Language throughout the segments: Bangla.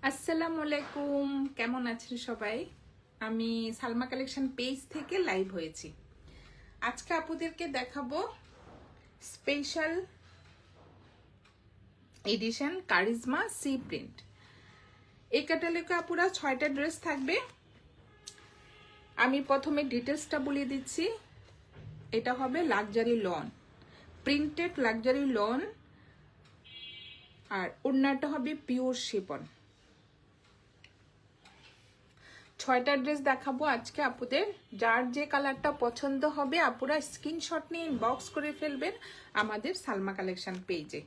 আসসালামু আলাইকুম, কেমন আছেন সবাই? আমি সালমা কালেকশন পেজ থেকে লাইভ হয়েছি। আজকে আপুদেরকে দেখাবো special edition Charizma C print. এই ক্যাটালগে আপুরা 6টা ড্রেস থাকবে। আমি প্রথমে ডিটেলসটা বলে দিচ্ছি। এটা হবে luxury lawn, printed luxury lawn, আর ওড়নাটা হবে পিওর শিফন। 6টা ড্রেস দেখাবো আজকে আপুদের। যার যে কালারটা পছন্দ হবে আপুরা স্ক্রিনশট নিয়ে ইনবক্স করে ফেলবেন আমাদের সালমা কালেকশন পেজে।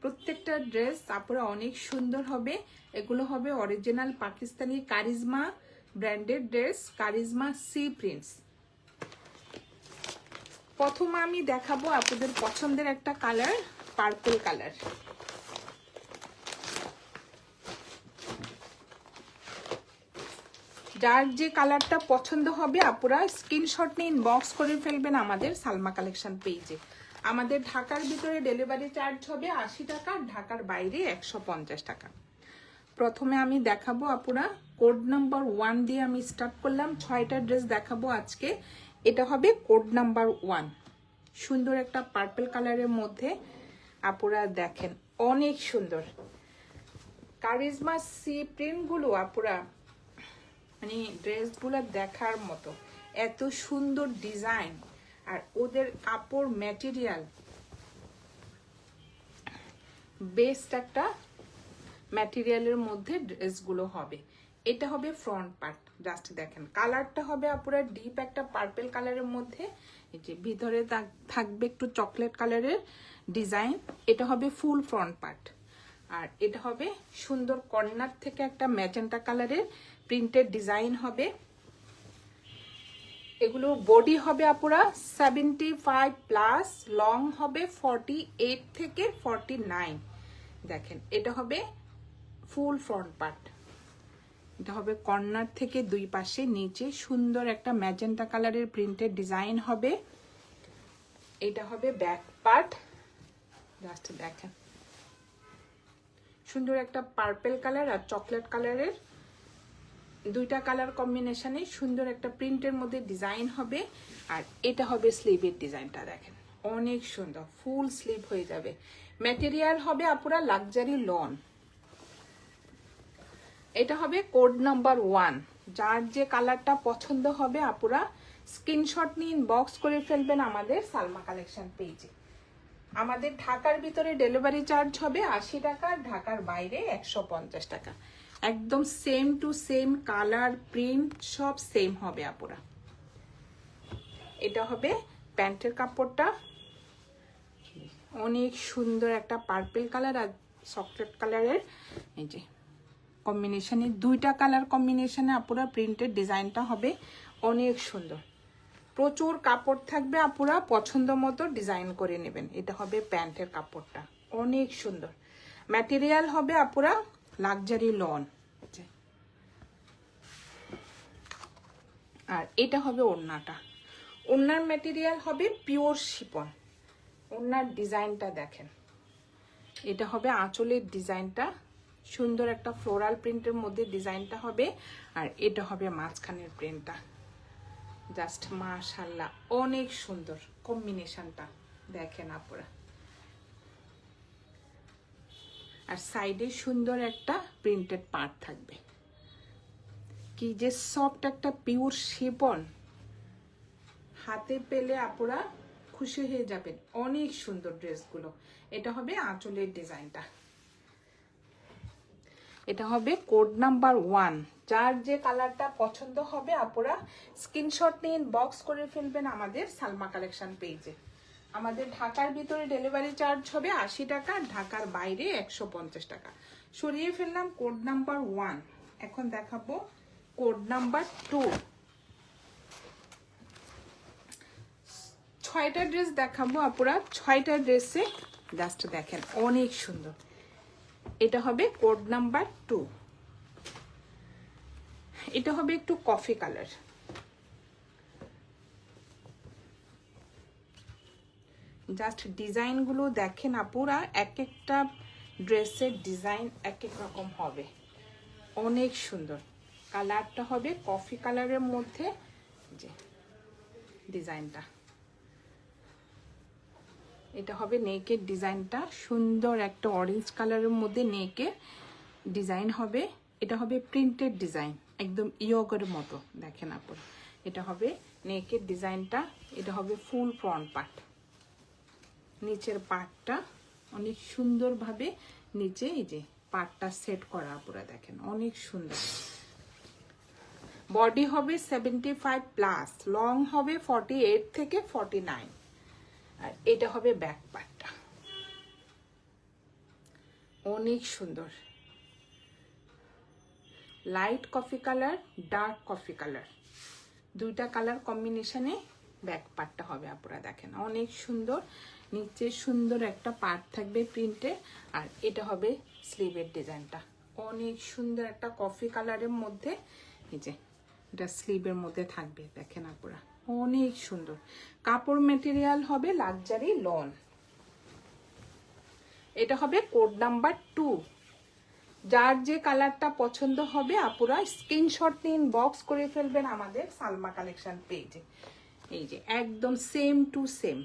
প্রত্যেকটা ড্রেস আপুরা অনেক সুন্দর হবে। এগুলো হবে original Pakistani Charizma branded dress, Charizma C prints. প্রথম আমি দেখাবো আপুদের পছন্দের একটা কালার, পার্পল কালার। যার যে কালারটা পছন্দ হবে আপুরা স্ক্রিনশট নিয়ে ইনবক্স করে ফেলবেন আমাদের সালমা কালেকশন পেজে। আমাদের ঢাকার ভিতরে ডেলিভারি চার্জ হবে 80 টাকা, ঢাকার বাইরে 150 টাকা। প্রথমে আমি দেখাবো আপুরা কোড নাম্বার 1 দিয়ে আমি স্টার্ট করলাম। 6টা ড্রেস দেখাবো আজকে। এটা হবে কোড নাম্বার 1। সুন্দর একটা পার্পল কালারের মধ্যে আপুরা দেখেন, অনেক সুন্দর কারিজমা সি প্রিন্টগুলো আপুরা, মানে ড্রেসগুলো দেখার মতো, এত সুন্দর ডিজাইন। আর ওদের কাপড় ম্যাটেরিয়াল বেস্ট একটা ম্যাটেরিয়ালের মধ্যে ড্রেসগুলো হবে। এটা হবে ফ্রন্ট পার্ট, জাস্ট দেখেন কালারটা হবে আপুরা ডিপ একটা পার্পল কালারের মধ্যে। এই যে ভিতরে থাকবে একটু চকলেট কালারের ডিজাইন। এটা হবে ফুল ফ্রন্ট পার্ট। আর এটা হবে সুন্দর কর্নার থেকে একটা ম্যাজেন্টা কালারের প্রিন্টেড ডিজাইন হবে। এগুলো বডি হবে আপুরা 75 প্লাস, লং হবে 48 থেকে 49। দেখেন এটা হবে ফুল ফ্রন্ট পার্ট। এটা হবে কর্নার থেকে দুই পাশে নিচে সুন্দর একটা ম্যাজেন্টা কালারের প্রিন্টেড ডিজাইন হবে। এটা হবে ব্যাক পার্ট, জাস্ট দেখেন সুন্দর একটা পার্পল কালার আর চকলেট কালারের দুইটা কালার কম্বিনেশনে সুন্দর একটা প্রিন্টের মধ্যে ডিজাইন হবে। আর এটা হবে স্লিভের ডিজাইনটা দেখেন, অনেক সুন্দর ফুল স্লিভ হয়ে যাবে। ম্যাটেরিয়াল হবে আপুরা লাক্সারি লন। এটা হবে কোড নাম্বার 1। যার যে কালারটা পছন্দ হবে আপুরা স্ক্রিনশট নিয়ে ইনবক্স করে ফেলবেন আমাদের সালমা কালেকশন পেজে। আমাদের ঢাকার ভিতরে ডেলিভারি চার্জ হবে 80 টাকা, ঢাকার বাইরে 150 টাকা। একদম same to same colour print সব সেম হবে আপুরা। এটা হবে প্যান্টের কাপড়টা, অনেক সুন্দর একটা পার্পল কালার আর চকলেট কালারের এই যে কম্বিনেশনে, দুইটা কালার কম্বিনেশনে আপুরা প্রিন্টের ডিজাইনটা হবে অনেক সুন্দর। প্রচুর কাপড় থাকবে আপুরা, পছন্দ মতো ডিজাইন করে নেবেন। এটা হবে প্যান্টের কাপড়টা, অনেক সুন্দর। ম্যাটেরিয়াল হবে আপুরা লাক্সারি লন। আর এটা হবে ওড়নাটা, ওড়নার ম্যাটেরিয়াল হবে পিওর শিফন। ওড়নার ডিজাইনটা দেখেন, এটা হবে আঁচলের ডিজাইনটা, সুন্দর একটা ফ্লোরাল প্রিন্টের মধ্যে ডিজাইনটা হবে। আর এটা হবে মাঝখানের প্রিন্টটা, জাস্ট মাশাআল্লাহ অনেক সুন্দর কম্বিনেশনটা দেখেন আপুরা। আর সাইডে সুন্দর একটা প্রিন্টেড পার্ট থাকবে। কি যে সফট একটা পিওর শিফন, হাতে পেলে আপুরা খুশি হয়ে যাবেন, অনেক সুন্দর ড্রেসগুলো। এটা হবে আঁচলের ডিজাইনটা। এটা হবে কোড নাম্বার 1। যার যে কালারটা পছন্দ হবে আপুরা স্ক্রিনশট নিয়ে ইনবক্স করে ফেলবেন আমাদের সালমা কালেকশন পেজে। আমাদের ঢাকার ভিতরে ডেলিভারি চার্জ হবে 80 টাকা, ঢাকার বাইরে 150 টাকা। সরিয়ে ফেললাম কোড নাম্বার 1। এখন দেখাবো কোড নাম্বার 2। 6টা ড্রেস দেখাবো আপুরা। 6টা ড্রেসে জাস্ট দেখেন অনেক সুন্দর। এটা হবে কোড নাম্বার 2। এটা হবে একটু কফি কালার, জাস্ট ডিজাইনগুলো দেখেন আপুরা, এক একটা ড্রেসের ডিজাইন এক এক রকম হবে। অনেক সুন্দর। কালারটা হবে কফি কালারের মধ্যে, যে ডিজাইনটা, এটা হবে নেকের ডিজাইনটা, সুন্দর একটা অরেঞ্জ কালারের মধ্যে নেকের ডিজাইন হবে। এটা হবে প্রিন্টেড ডিজাইন, একদম ইয়োগের মতো। দেখেন আপনারা, এটা হবে নেকের ডিজাইনটা। এটা হবে ফুল ফ্রন্ট পার্ট। নিচের পার্টটা অনেক সুন্দরভাবে নিচে এই যে পার্টটা সেট করা আপনারা দেখেন, অনেক সুন্দর। বডি হবে 75+, লং হবে 48 থেকে 49। আর এটা হবে ব্যাক পার্টটা, অনেক সুন্দর। Light coffee colour, dark coffee colour, দুইটা কালার কম্বিনেশনে ব্যাক পার্টটা হবে আপনারা দেখেন, অনেক সুন্দর। নিচে সুন্দর একটা পার্ট থাকবে প্রিন্টে। আর এটা হবে স্লিভের ডিজাইনটা, অনেক সুন্দর একটা কফি কালারের মধ্যে। এই যে এটা স্লিভের মধ্যে থাকবে, দেখেন আপনারা, অনেক সুন্দর। কাপড় ম্যাটেরিয়াল হবে লাক্সারি লন। এটা হবে কোড নাম্বার 2। যার যে কালারটা পছন্দ হবে আপুরা স্ক্রিনশট নিন, বক্স করে ফেলবেন আমাদের সালমা কালেকশন পেজে। এই যে একদম সেম টু সেম।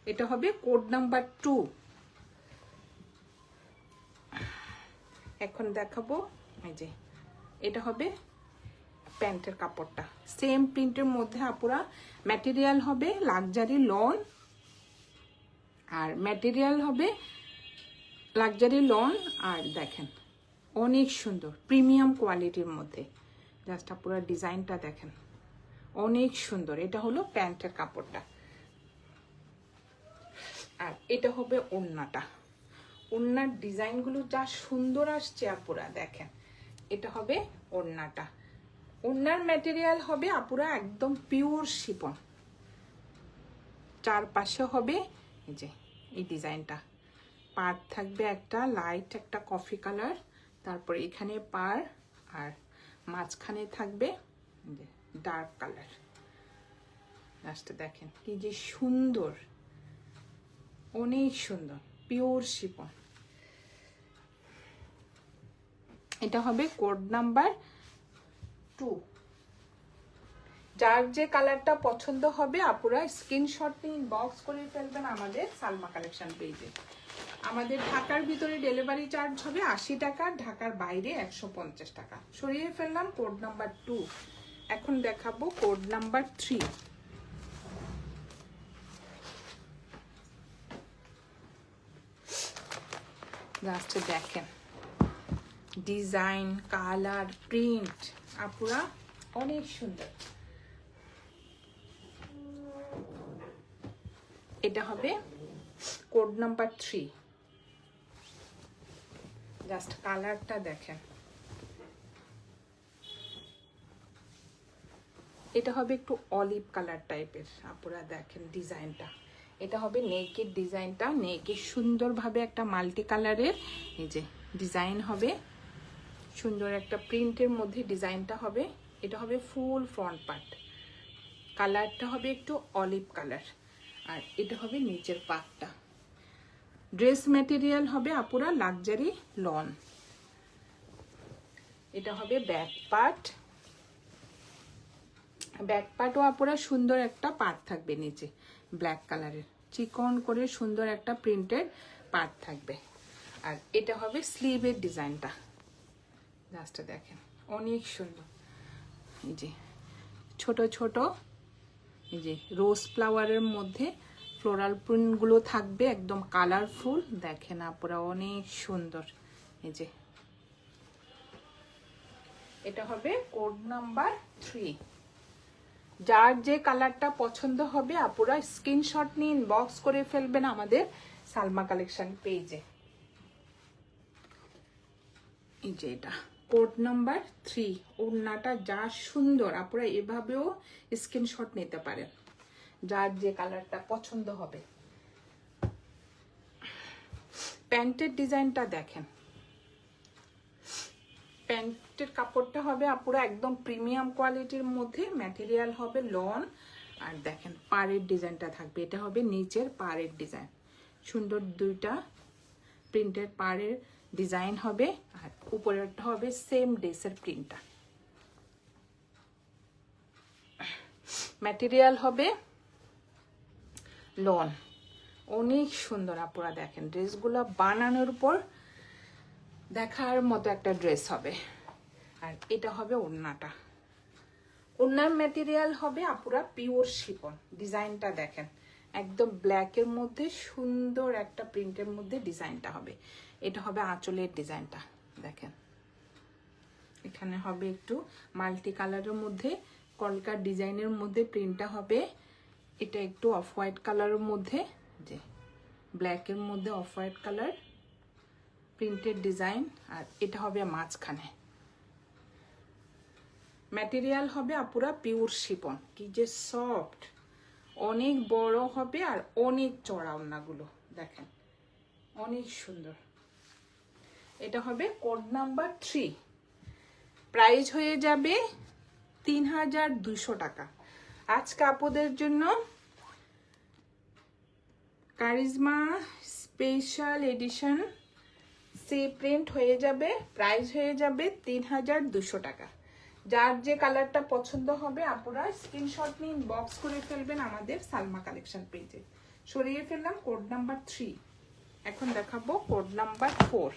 এটা হবে কোড নাম্বার 2। এখন দেখাবো, এই যে এটা হবে প্যান্টের কাপড়টা, সেম প্রিন্টের মধ্যে আপুরা। ম্যাটেরিয়াল হবে লাক্সারি লন, আর ম্যাটেরিয়াল হবে লাক্সারি লন। আর দেখেন অনেক সুন্দর প্রিমিয়াম কোয়ালিটির মধ্যে। জাস্ট পুরো ডিজাইনটা দেখেন, অনেক সুন্দর। এটা হলো প্যান্টের কাপড়টা। আর এটা হবে ওড়নাটা। ওড়নার ডিজাইনগুলো যা সুন্দর আসছে আপুরা দেখেন। এটা হবে ওড়নাটা। ওড়নার ম্যাটেরিয়াল হবে আপুরা একদম পিওর শিফন। চারপাশে হবে এই যে এই ডিজাইনটা, পার থাকবে একটা লাইট একটা কফি কালার, তারপর এখানে পার, আর মাঝখানে থাকবে ডার্ক কালার। লাস্টে দেখেন কি যে সুন্দর, অনেক সুন্দর, পিওর শিফন। এটা হবে কোড নাম্বার 2। যার যে কালারটা পছন্দ হবে আপুরা স্ক্রিনশট নিয়ে ইনবক্স করে ফেলবেন আমাদের সালমা কালেকশন পেজে। আমাদের ঢাকার ভিতরে ডেলিভারি চার্জ হবে 80 টাকা, ঢাকার বাইরে 150 টাকা। সরিয়ে ফেললাম কোড নাম্বার 2। এখন দেখাবো কোড নাম্বার 3। লাস্টে দেখেন ডিজাইন, কালার, প্রিন্ট আপুরা অনেক সুন্দর। এটা হবে কোড নাম্বার 3। জাস্ট কালারটা দেখেন, এটা হবে একটু অলিভ কালার টাইপের আপুরা দেখেন ডিজাইনটা। এটা হবে নেকের ডিজাইনটা, নেকে সুন্দরভাবে একটা মাল্টি কালারের এই যে ডিজাইন হবে, সুন্দর একটা প্রিন্টের মধ্যে ডিজাইনটা হবে। এটা হবে ফুল ফ্রন্ট পার্ট, কালারটা হবে একটু অলিভ কালার। আর এটা হবে নিচের পার্টটা। ড্রেস ম্যাটেরিয়াল হবে আপুরা লাক্সারি লন। এটা হবে ব্যাক পার্ট। ব্যাক পার্টও আপুরা সুন্দর একটা পার্ট থাকবে নিচে, ব্ল্যাক কালারের চিকন করে সুন্দর একটা প্রিন্টেড পার্ট থাকবে। আর এটা হবে স্লিভের ডিজাইনটা, জাস্ট দেখেন অনেক সুন্দর। এই যে ছোট ছোট এই যে রোজ ফ্লাওয়ারের মধ্যে ফ্লোরাল প্রিন্টগুলো থাকবে, একদম কালারফুল। দেখেন আপুরা অনেক সুন্দর। এই যে এটা হবে কোড নাম্বার 3। যার যে কালারটা পছন্দ হবে আপুরা স্ক্রিনশট নিয়ে ইনবক্স করে ফেলবেন আমাদের সালমা কালেকশন পেজে। এই যে এটা কোড নাম্বার 3। ওড়নাটা যা সুন্দর আপুরা এভাবেও স্ক্রিনশট নিতে পারেন, যার যে কালারটা পছন্দ হবে। প্যান্টের ডিজাইনটা দেখেন, প্যান্টের কাপড়টা হবে আপুরা একদম প্রিমিয়াম কোয়ালিটির মধ্যে, ম্যাটেরিয়াল হবে লন। আর দেখেন পাড়ের ডিজাইনটা থাকবে, এটা হবে নিচের পাড়ের ডিজাইন, সুন্দর দুইটা প্রিন্টের পাড়ের ডিজাইন হবে। আর উপরেরটা হবে সেম ড্রেসের প্রিন্টটা। ম্যাটেরিয়াল হবে লন, অনেক সুন্দর আপুরা দেখেন ড্রেসগুলো বানানোর উপর দেখার মতো একটা ড্রেস হবে। আর এটা হবে ওড়নাটা, ওড়নার ম্যাটেরিয়াল হবে আপুরা পিওর শিফন। ডিজাইনটা দেখেন একদম ব্ল্যাকের মধ্যে সুন্দর একটা প্রিন্টের মধ্যে ডিজাইনটা হবে। এটা হবে আঁচলের ডিজাইনটা দেখেন, এখানে হবে একটু মাল্টি কালারের মধ্যে কলকার ডিজাইনের মধ্যে প্রিন্টটা হবে। এটা একটু অফ হোয়াইট কালারের মধ্যে, যে ব্ল্যাকের মধ্যে off white colour printed design. আর এটা হবে মাঝখানে। ম্যাটেরিয়াল হবে আপুরা পিওর শিফন, কি যে সফট, অনেক বড় হবে আর অনেক চড়া ওড়নাগুলো দেখেন অনেক সুন্দর। এটা হবে কোড নাম্বার 3, প্রাইস হয়ে যাবে 3200 টাকা। আজকে আপুদের জন্য Charizma special edition C print হয়ে যাবে, প্রাইস হয়ে যাবে 3200 টাকা। যার যে কালারটা পছন্দ হবে আপনারা স্ক্রিনশট নিয়ে ইনবক্স করে ফেলবেন আমাদের সালমা কালেকশন পেজে। সরিয়ে ফেললাম কোড নাম্বার 3, এখন দেখাবো কোড নাম্বার 4।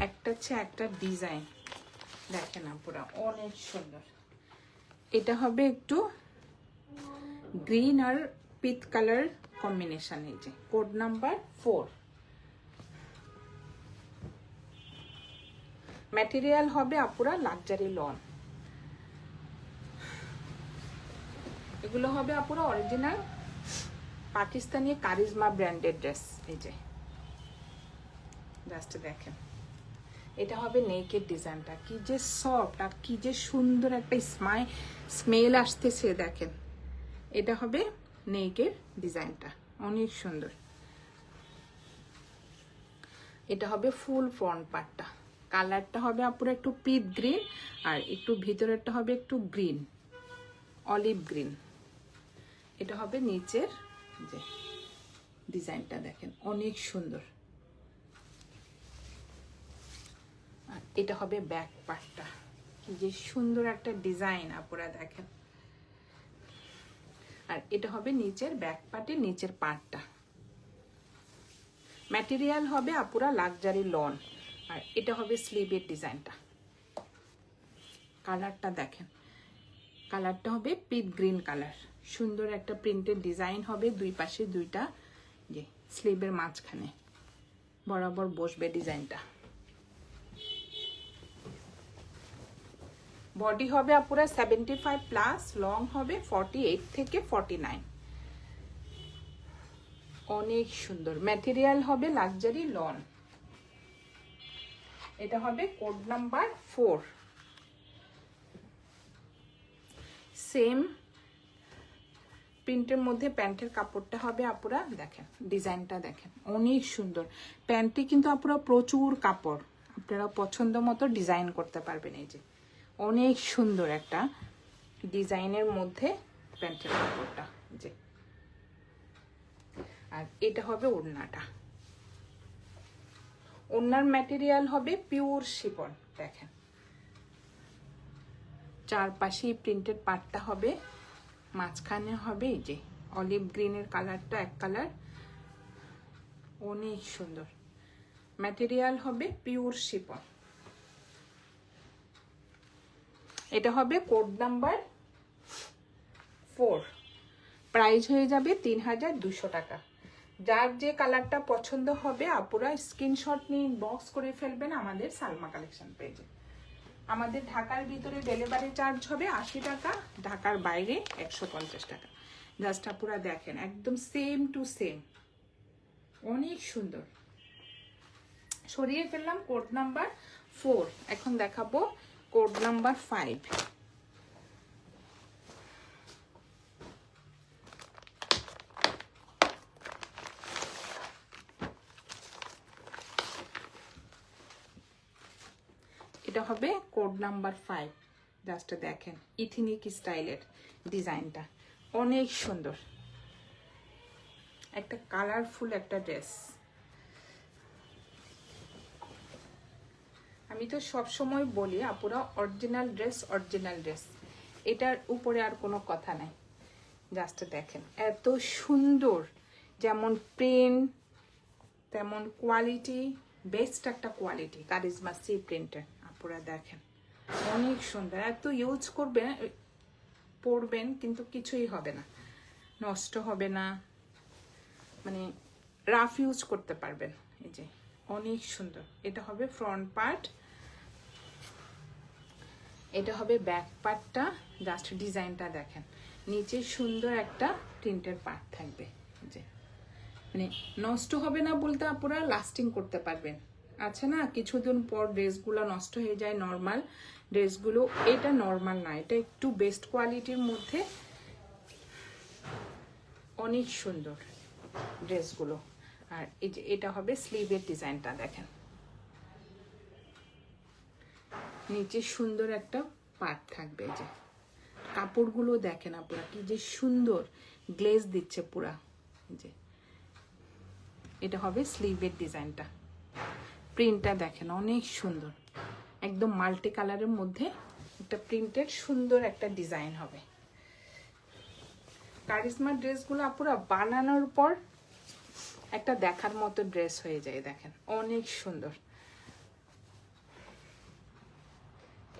একটা হচ্ছে একটা ডিজাইন দেখেন আপুরা অনেক সুন্দর। এটা হবে একটু গ্রিন আর পিচ কালার কম্বিনেশন, এই যে কোড নাম্বার 4। ম্যাটেরিয়াল হবে আপুরা লাক্সারি লন, এগুলো হবে আপুরা original Pakistani Charizma branded dress. এই যে জাস্ট দেখেন এটা হবে নেকের ডিজাইনটা, কি যে সফট আর কি যে সুন্দর একটা স্মেল আসতেছে দেখেন। এটা হবে নেকের ডিজাইনটা অনেক সুন্দর। এটা হবে ফুল ফ্রন্ট পার্টটা, কালারটা হবে আপুরা একটু পিচ গ্রিন আর একটু ভিতরেরটা হবে একটু গ্রিন, অলিভ গ্রিন। এটা হবে নিচের যে ডিজাইনটা দেখেন অনেক সুন্দর। আর এটা হবে ব্যাক পার্টটা, কি যে সুন্দর একটা ডিজাইন আপুরা দেখেন। আর এটা হবে নিচের ব্যাক পার্টের নিচের পার্টটা। ম্যাটেরিয়াল হবে আপুরা লাক্সারি লন। আর এটা হবে স্লিভের ডিজাইনটা, কালারটা দেখেন, কালারটা হবে পিচ গ্রিন কালার, সুন্দর একটা প্রিন্টের ডিজাইন হবে। দুই পাশে দুইটা যে স্লিভের মাঝখানে বরাবর বসবে ডিজাইনটা। বডি হবে আপুরা 75 প্লাস, লং হবে 48 থেকে 49, অনেক সুন্দর। ম্যাটেরিয়াল হবে লাক্সারি লন। এটা হবে কোড নাম্বার 4, সেম প্রিন্টের মধ্যে প্যান্টের কাপড়টা হবে আপুরা দেখেন, ডিজাইনটা দেখেন অনেক সুন্দর। প্যান্টটি কিন্তু আপুরা প্রচুর কাপড়, আপনারা পছন্দ মতো ডিজাইন করতে পারবেন। এই যে অনেক সুন্দর একটা ডিজাইনের মধ্যে প্যান্টের কাপড়টা যে। আর এটা হবে ওড়নাটা, ওড়নার ম্যাটেরিয়াল হবে পিওর শিফন দেখেন, চারপাশেই প্রিন্টেড পার্টটা হবে, মাঝখানে হবে এই যে অলিভ গ্রিনের কালারটা এক কালার, অনেক সুন্দর। ম্যাটেরিয়াল হবে পিওর শিফন। এটা হবে কোড নাম্বার 4, প্রাইস হয়ে যাবে 3200 টাকা। যার যে কালারটা পছন্দ হবে আপুরা স্ক্রিনশট নিয়ে ইনবক্স করে ফেলবেন আমাদের সালমা কালেকশন পেজে। আমাদের ঢাকার ভিতরে ডেলিভারি চার্জ হবে 80 টাকা, ঢাকার বাইরে 150 টাকা। জাস্ট আপুরা দেখেন একদম সেম টু সেম, অনেক সুন্দর। সরিয়ে ফেললাম কোড নাম্বার 4, এখন দেখাবো কোড নাম্বার 5। এটা হবে কোড নাম্বার 5, জাস্ট দেখেন ইথনিক স্টাইলের ডিজাইনটা অনেক সুন্দর। একটা কালারফুল একটা ড্রেস। আমি তো সব সময় বলি আপুরা অরিজিনাল ড্রেস, এটার উপরে আর কোনো কথা নাই। জাস্ট দেখেন এত সুন্দর, যেমন প্রিন্ট তেমন কোয়ালিটি, বেস্ট একটা কোয়ালিটি কারিজমা সি প্রিন্টের। আপুরা দেখেন অনেক সুন্দর, এত ইউজ করবেন পরবেন কিন্তু কিছুই হবে না, নষ্ট হবে না, মানে রাফ ইউজ করতে পারবেন। এই যে অনেক সুন্দর, এটা হবে ফ্রন্ট পার্ট, এটা হবে ব্যাক পার্টটা। জাস্ট ডিজাইনটা দেখেন, নিচে সুন্দর একটা প্রিন্টের পার্ট থাকবে, যে মানে নষ্ট হবে না বলতে আপনারা লাস্টিং করতে পারবেন। আছে না কিছুদিন পর ড্রেসগুলো নষ্ট হয়ে যায়, নর্মাল ড্রেসগুলো, এটা নর্মাল না, এটা একটু বেস্ট কোয়ালিটির মধ্যে অনেক সুন্দর ড্রেসগুলো। আর এই যে এটা হবে স্লিভের ডিজাইনটা দেখেন, নিচে সুন্দর একটা পার্ট থাকবে। যে কাপড়গুলো দেখেন আপনারা কি যে সুন্দর গ্লেজ দিচ্ছে পুরা। যে এটা হবে স্লিভের ডিজাইনটা, প্রিন্টটা দেখেন অনেক সুন্দর, একদম মাল্টি কালারের মধ্যে একটা প্রিন্টেড সুন্দর একটা ডিজাইন হবে। কারিজমা ড্রেসগুলো আপুরা বানানোর পর একটা দেখার মতো ড্রেস হয়ে যায়, দেখেন অনেক সুন্দর।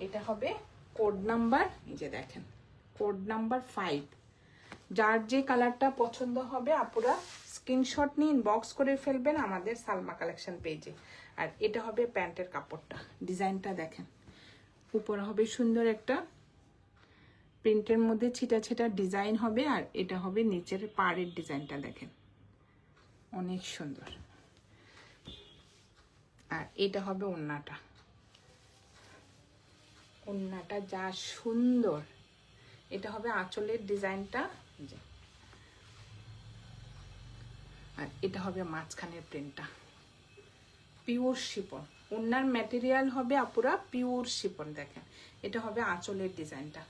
এটা হবে কোড নাম্বার, এই যে দেখেন কোড নাম্বার 5। যার যে কালারটা পছন্দ হবে আপুরা স্ক্রিনশট নিয়ে ইনবক্স করে ফেলবেন আমাদের সালমা কালেকশন পেজে। আর এটা হবে প্যান্টের কাপড়টা, ডিজাইনটা দেখেন, উপরে হবে সুন্দর একটা প্রিন্টের মধ্যে ছিটা ছিটা ডিজাইন হবে, আর এটা হবে নিচের পাড়ের ডিজাইনটা দেখেন অনেক সুন্দর। আর এটা হবে ওড়নাটা, ওড়নাটা যা সুন্দর। এটা হবে আঁচলের ডিজাইনটা, আর এটা হবে মাঝখানের প্রিন্টটা, পিওর শিপন। ওড়নার ম্যাটেরিয়াল হবে আপুরা পিওর শিপন। দেখেন এটা হবে আঁচলের ডিজাইনটা,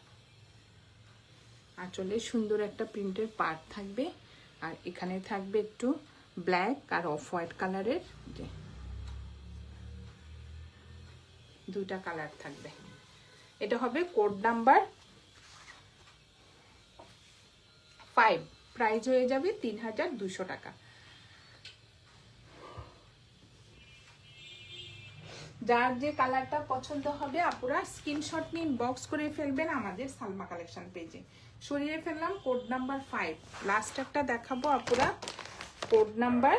আঁচলে সুন্দর একটা প্রিন্টের পার্ট থাকবে, আর এখানে থাকবে একটু ব্ল্যাক আর অফ হোয়াইট কালারের, যে দুইটা কালার থাকবে। এটা হবে কোড নাম্বার 5, প্রাইস হয়ে যাবে 3200 টাকা। যার যে কালারটা পছন্দ হবে আপুরা স্ক্রিনশট নিয়ে ইনবক্স করে ফেলবেন আমাদের সালমা কালেকশন পেজে। সরিয়ে ফেললাম কোড নাম্বার 5, লাস্ট একটা দেখাবো আপুরা কোড নাম্বার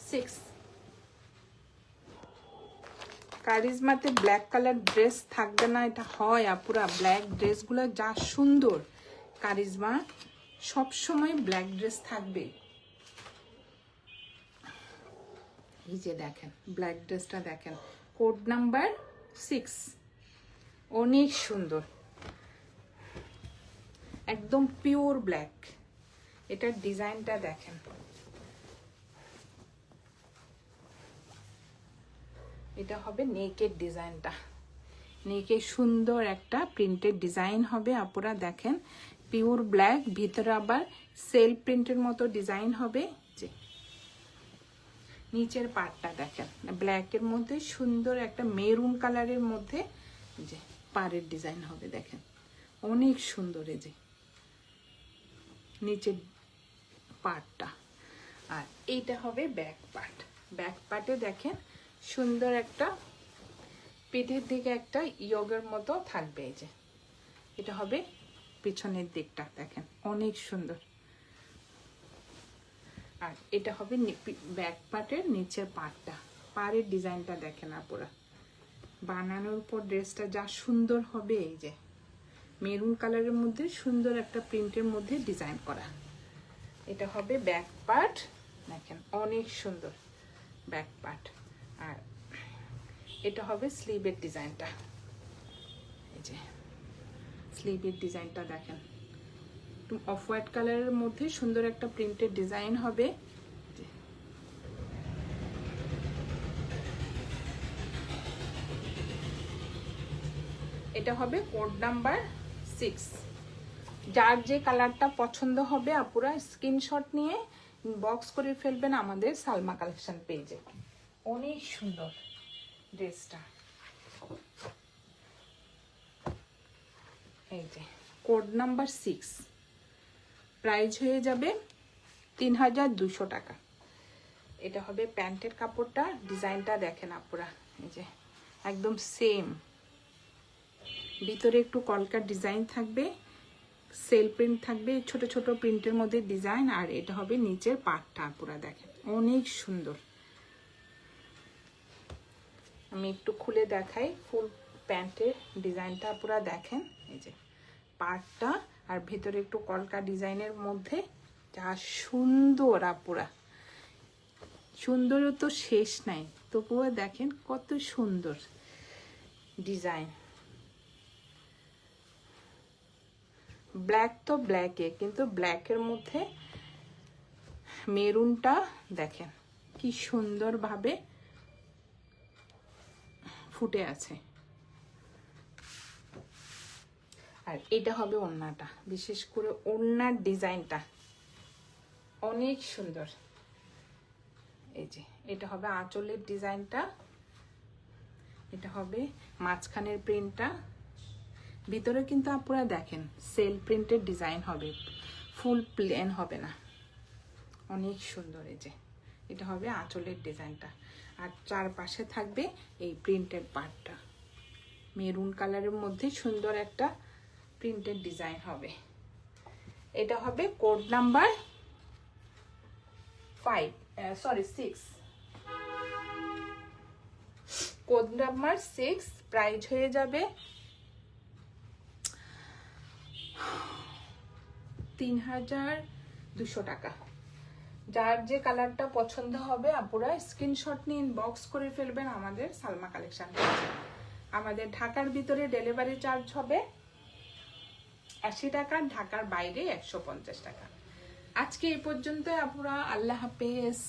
6। কারিজমাতে ব্ল্যাক কালার ড্রেস থাকবে না, এটা হয় আপুরা। ব্ল্যাক ড্রেসগুলো যা সুন্দর, কারিজমা সবসময় ব্ল্যাক ড্রেস থাকবে। এই যে দেখেন ব্ল্যাক ড্রেসটা দেখেন, কোড নাম্বার 6, অনেক সুন্দর, একদম পিওর ব্ল্যাক। এটার ডিজাইনটা দেখেন, এটা হবে নেকের ডিজাইনটা, নেকে সুন্দর একটা প্রিন্টেড ডিজাইন হবে আপুরা। দেখেন পিওর ব্ল্যাক, ভিতরে আবার সেল প্রিন্টের মতো ডিজাইন হবে। যে নিচের পাড়টা দেখেন ব্ল্যাকের মধ্যে সুন্দর একটা মেরুন কালারের মধ্যে যে পাড়ের ডিজাইন হবে, দেখেন অনেক সুন্দর। এই যে নিচের পার্টটা, আর এইটা হবে ব্যাক পার্ট। ব্যাক পার্টে দেখেন সুন্দর একটা পিঠের দিকে একটা ইয়োগের মতো থাকবে। এই যে এটা হবে পিছনের দিকটা, দেখেন অনেক সুন্দর। আর এটা হবে ব্যাক পার্টের নিচের পার্টটা, পাড়ের ডিজাইনটা দেখেন আপুরা। বানানোর পর ড্রেসটা যা সুন্দর হবে, এই যে মেরুন কালারের মধ্যে সুন্দর একটা প্রিন্টের মধ্যে ডিজাইন করা। এটা হবে ব্যাক পার্ট, দেখেন অনেক সুন্দর ব্যাক পার্ট। আর এটা হবে স্লিভের ডিজাইনটা, এই যে স্লিভের ডিজাইনটা দেখেন অফ হোয়াইট কালারের মধ্যে সুন্দর একটা প্রিন্টেড ডিজাইন হবে। এটা হবে কোড নাম্বার 6। যার যে কালারটা পছন্দ হবে আপুরা স্ক্রিনশট নিয়ে বক্স করে ফেলবেন আমাদের সালমা কালেকশন পেজে। অনেক সুন্দর ড্রেসটা। এই যে কোড নাম্বার 6, প্রাইস হয়ে যাবে 3200 টাকা। এটা হবে প্যান্টের কাপড়টা। ডিজাইনটা দেখেন আপুরা, এই যে একদম সেম, ভিতরে একটু কলকার ডিজাইন থাকবে, সেল প্রিন্ট থাকবে, ছোট ছোট প্রিন্টের মধ্যে ডিজাইন। আর এটা হবে নিচের পাটটা আপুরা, দেখেন অনেক সুন্দর। আমি একটু খুলে দেখাই ফুল প্যান্টের ডিজাইনটা আপুরা দেখেন। এই যে পাটটা আর ভেতরে একটু কলকা ডিজাইনের মধ্যে, যা সুন্দর আপুরা, সুন্দরও তো শেষ নাই, তবুও দেখেন কত সুন্দর ডিজাইন। ব্ল্যাক তো ব্ল্যাকে, কিন্তু ব্ল্যাকের মধ্যে মেরুনটা দেখেন কি সুন্দরভাবে ফুটে আছে। আর এটা হবে ওড়নাটা, বিশেষ করে ওড়নার ডিজাইনটা অনেক সুন্দর। এই যে এটা হবে আঁচলের ডিজাইনটা, এটা হবে মাঝখানের প্রিন্টটা। ভিতরে কিন্তু আপনারা দেখেন সেল প্রিন্টের ডিজাইন হবে, ফুল প্লেন হবে না, অনেক সুন্দর। এই যে এটা হবে আঁচলের ডিজাইনটা, আর চারপাশে থাকবে এই প্রিন্টেড পার্টটা। মেরুন কালারের মধ্যে সুন্দর একটা প্রিন্টেড ডিজাইন হবে। এটা হবে code number 6, code number 6, price হয়ে যাবে 3200 টাকা। যার যে কালারটা পছন্দ হবে আপুরা স্ক্রিনশট নিয়ে ইনবক্স করে ফেলবেন আমাদের সালমা কালেকশন। আমাদের ঢাকার ভিতরে ডেলিভারি চার্জ হবে 80 টাকা, ঢাকার বাইরে 150 টাকা। আজকে এই পর্যন্ত আপুরা, আল্লাহ হাফেজ।